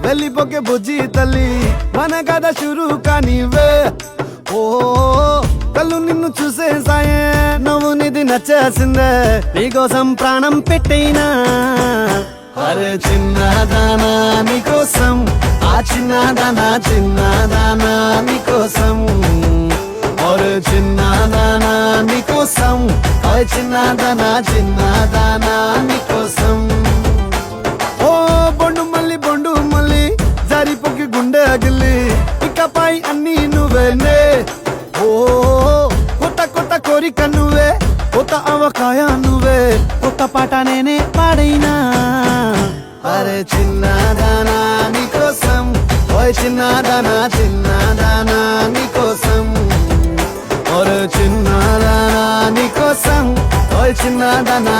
వెళ్ళిపోకే బుజ్జి తల్లి మన కథ షురు కానివే ఓ కళ్ళు నిన్ను చూసే సాయే నువ్వు నిధి నచ్చేసిందే నీకోసం ప్రాణం పెట్టైనా అరే చిన్నదానా నీకోసం ఆ చిన్నదానా నీకోసం అరే చిన్నదానా నీకోసం చిన్నదానా నీకోసం ఓ బొండు మళ్ళీ జారిపోకి గుండె అగిలి ఇకపై అన్ని నువ్వేనే ఓ కొత్త కోరిక నువ్వే కొత్త అవకాయ నువ్వే కొత్త పాట నేనే పాడైనా అరే చిన్నదానా నీకోసం చిన్నదానా నీకోసం ఒరే చిన్నదానా నీకోసం చిన్నదానా